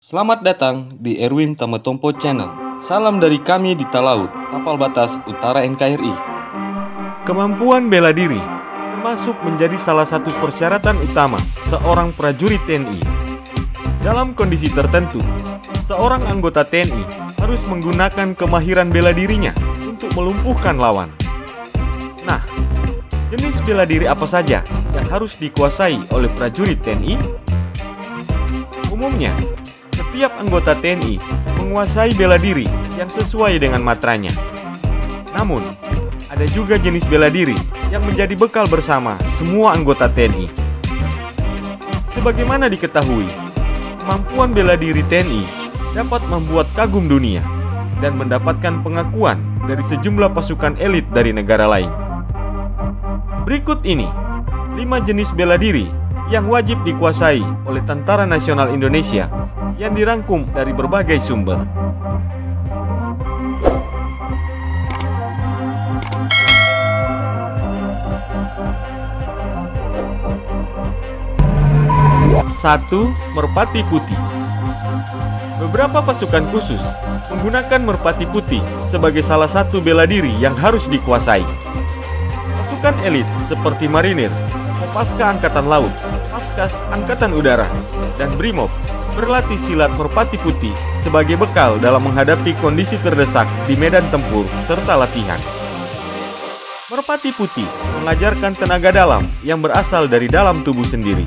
Selamat datang di Erwin Tametompo Channel. Salam dari kami di Talaut, Tapal Batas Utara NKRI. Kemampuan bela diri termasuk menjadi salah satu persyaratan utama seorang prajurit TNI. Dalam kondisi tertentu, seorang anggota TNI harus menggunakan kemahiran bela dirinya untuk melumpuhkan lawan. Nah, jenis bela diri apa saja yang harus dikuasai oleh prajurit TNI? Umumnya, setiap anggota TNI menguasai bela diri yang sesuai dengan matranya. Namun, ada juga jenis bela diri yang menjadi bekal bersama semua anggota TNI. Sebagaimana diketahui, kemampuan bela diri TNI dapat membuat kagum dunia dan mendapatkan pengakuan dari sejumlah pasukan elit dari negara lain. Berikut ini 5 jenis bela diri yang wajib dikuasai oleh Tentara Nasional Indonesia yang dirangkum dari berbagai sumber. Satu, merpati putih. Beberapa pasukan khusus menggunakan merpati putih sebagai salah satu bela diri yang harus dikuasai. Pasukan elit seperti marinir, Kopaska Angkatan Laut, Paskas Angkatan Udara, dan Brimob berlatih silat merpati putih sebagai bekal dalam menghadapi kondisi terdesak di medan tempur serta latihan. Merpati putih mengajarkan tenaga dalam yang berasal dari dalam tubuh sendiri.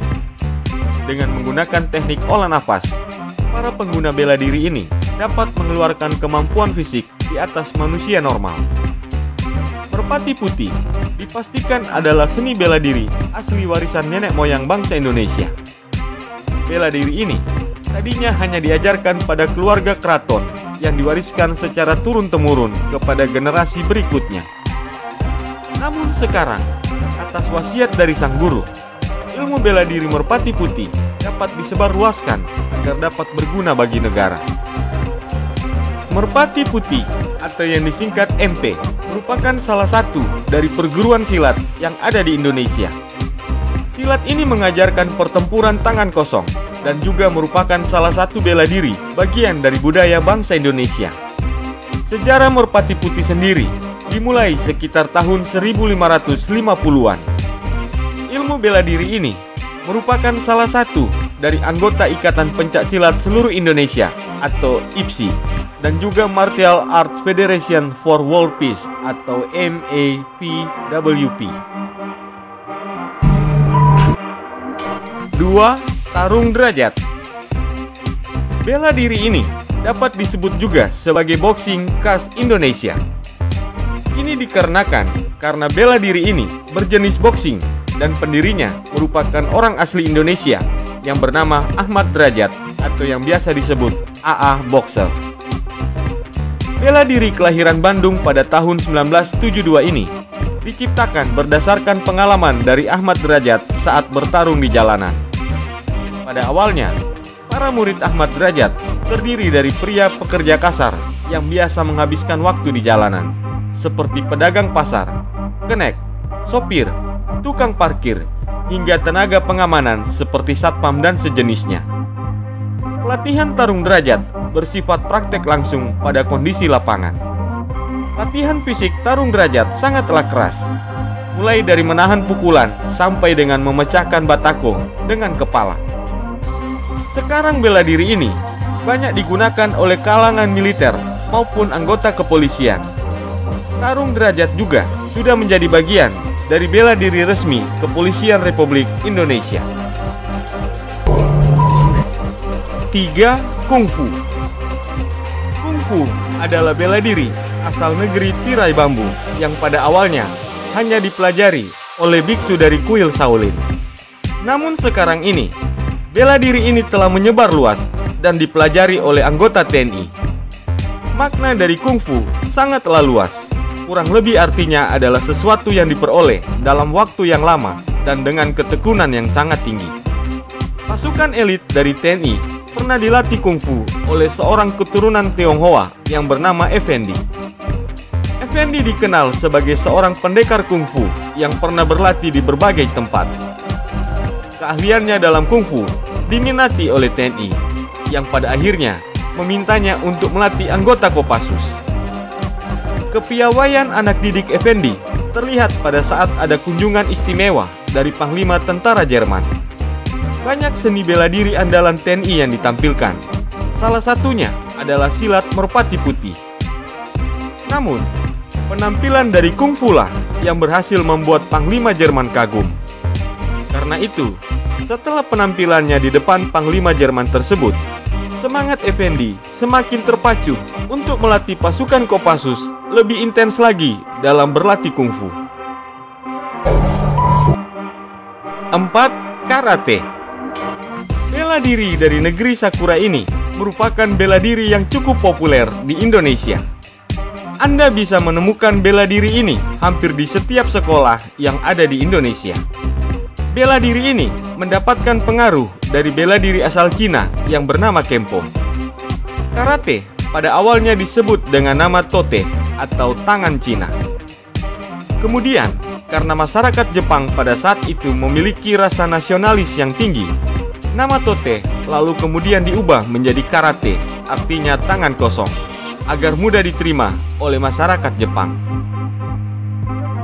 Dengan menggunakan teknik olah nafas, para pengguna bela diri ini dapat mengeluarkan kemampuan fisik di atas manusia normal. Merpati putih dipastikan adalah seni bela diri asli warisan nenek moyang bangsa Indonesia. Bela diri ini tadinya hanya diajarkan pada keluarga keraton yang diwariskan secara turun-temurun kepada generasi berikutnya. Namun sekarang, atas wasiat dari sang guru, ilmu bela diri merpati putih dapat disebarluaskan agar dapat berguna bagi negara. Merpati putih atau yang disingkat MP merupakan salah satu dari perguruan silat yang ada di Indonesia. Silat ini mengajarkan pertempuran tangan kosong dan juga merupakan salah satu bela diri bagian dari budaya bangsa Indonesia. Sejarah merpati putih sendiri dimulai sekitar tahun 1550-an. Ilmu bela diri ini merupakan salah satu dari anggota Ikatan Pencak Silat Seluruh Indonesia atau IPSI dan juga Martial Arts Federation for World Peace atau MAPWP. 2. Tarung derajat. Bela diri ini dapat disebut juga sebagai boxing khas Indonesia. Ini dikarenakan karena bela diri ini berjenis boxing dan pendirinya merupakan orang asli Indonesia yang bernama Ahmad Derajat atau yang biasa disebut AA Boxer. Bela diri kelahiran Bandung pada tahun 1972 ini diciptakan berdasarkan pengalaman dari Ahmad Derajat saat bertarung di jalanan. Pada awalnya, para murid Ahmad Derajat terdiri dari pria pekerja kasar yang biasa menghabiskan waktu di jalanan, seperti pedagang pasar, kenek, sopir, tukang parkir, hingga tenaga pengamanan seperti satpam dan sejenisnya. Pelatihan tarung derajat bersifat praktek langsung pada kondisi lapangan. Latihan fisik tarung derajat sangatlah keras, mulai dari menahan pukulan sampai dengan memecahkan batako dengan kepala. Sekarang bela diri ini banyak digunakan oleh kalangan militer maupun anggota kepolisian. Tarung derajat juga sudah menjadi bagian dari bela diri resmi Kepolisian Republik Indonesia. 3. Kungfu. Kungfu adalah bela diri asal negeri tirai bambu yang pada awalnya hanya dipelajari oleh biksu dari kuil Shaolin. Namun sekarang ini, bela diri ini telah menyebar luas dan dipelajari oleh anggota TNI. Makna dari kungfu sangatlah luas. Kurang lebih artinya adalah sesuatu yang diperoleh dalam waktu yang lama dan dengan ketekunan yang sangat tinggi. Pasukan elit dari TNI pernah dilatih kungfu oleh seorang keturunan Tionghoa yang bernama Effendi. Effendi dikenal sebagai seorang pendekar kungfu yang pernah berlatih di berbagai tempat. Keahliannya dalam kungfu diminati oleh TNI yang pada akhirnya memintanya untuk melatih anggota Kopassus. Kepiawaian anak didik Effendi terlihat pada saat ada kunjungan istimewa dari Panglima Tentara Jerman. Banyak seni bela diri andalan TNI yang ditampilkan. Salah satunya adalah silat merpati putih. Namun, penampilan dari kungfu lah yang berhasil membuat Panglima Jerman kagum. Karena itu, setelah penampilannya di depan Panglima Jerman tersebut, semangat Effendi semakin terpacu untuk melatih pasukan Kopassus lebih intens lagi dalam berlatih kungfu. 4. Karate. Bela diri dari negeri Sakura ini merupakan bela diri yang cukup populer di Indonesia. Anda bisa menemukan bela diri ini hampir di setiap sekolah yang ada di Indonesia. Bela diri ini mendapatkan pengaruh dari bela diri asal Cina yang bernama Kempo. Karate pada awalnya disebut dengan nama Tote atau tangan Cina. Kemudian, karena masyarakat Jepang pada saat itu memiliki rasa nasionalis yang tinggi, nama Tote lalu kemudian diubah menjadi Karate, artinya tangan kosong, agar mudah diterima oleh masyarakat Jepang.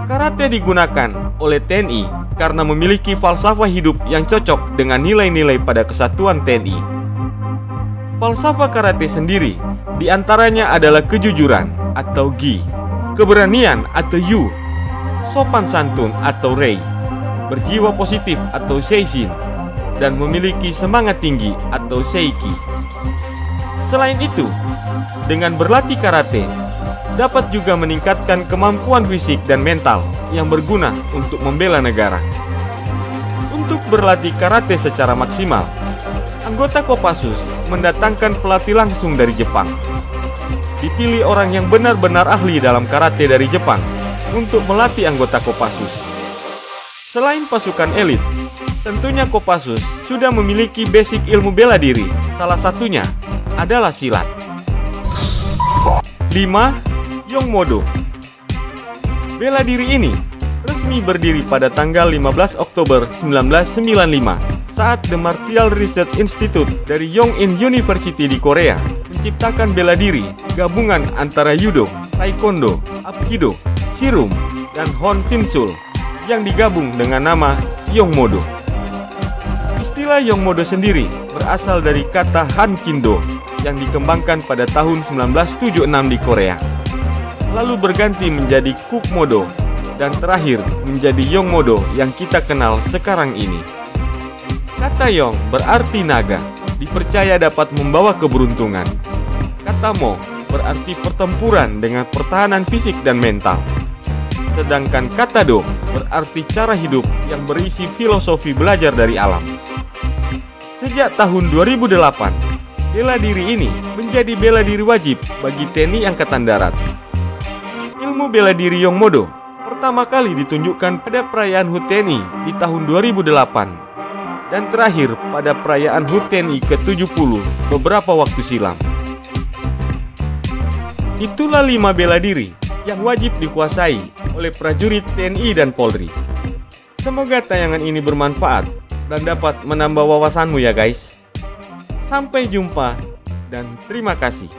Karate digunakan oleh TNI karena memiliki falsafah hidup yang cocok dengan nilai-nilai pada kesatuan TNI. Falsafah karate sendiri diantaranya adalah kejujuran atau gi, keberanian atau yu, sopan santun atau rei, berjiwa positif atau seishin, dan memiliki semangat tinggi atau seiki. Selain itu, dengan berlatih karate dapat juga meningkatkan kemampuan fisik dan mental yang berguna untuk membela negara. Untuk berlatih karate secara maksimal, anggota Kopassus mendatangkan pelatih langsung dari Jepang. Dipilih orang yang benar-benar ahli dalam karate dari Jepang untuk melatih anggota Kopassus. Selain pasukan elit, tentunya Kopassus sudah memiliki basic ilmu bela diri. Salah satunya adalah silat. 5. Yongmodo. Bela diri ini resmi berdiri pada tanggal 15 Oktober 1995 saat The Martial Research Institute dari Yongin University di Korea menciptakan bela diri gabungan antara Judo, Taekwondo, Apkido, Shirum, dan Hon Shinsul yang digabung dengan nama Yongmodo. Istilah Yongmodo sendiri berasal dari kata Hankindo yang dikembangkan pada tahun 1976 di Korea, lalu berganti menjadi Kukmodo, dan terakhir menjadi Yongmodo yang kita kenal sekarang ini. Kata Yong berarti naga, dipercaya dapat membawa keberuntungan. Kata Mo berarti pertempuran dengan pertahanan fisik dan mental. Sedangkan kata Do berarti cara hidup yang berisi filosofi belajar dari alam. Sejak tahun 2008, bela diri ini menjadi bela diri wajib bagi TNI Angkatan Darat. Ilmu bela diri Yongmodo pertama kali ditunjukkan pada perayaan HUT TNI di tahun 2008 dan terakhir pada perayaan HUT TNI ke-70 beberapa waktu silam. Itulah 5 bela diri yang wajib dikuasai oleh prajurit TNI dan Polri. Semoga tayangan ini bermanfaat dan dapat menambah wawasanmu ya guys. Sampai jumpa dan terima kasih.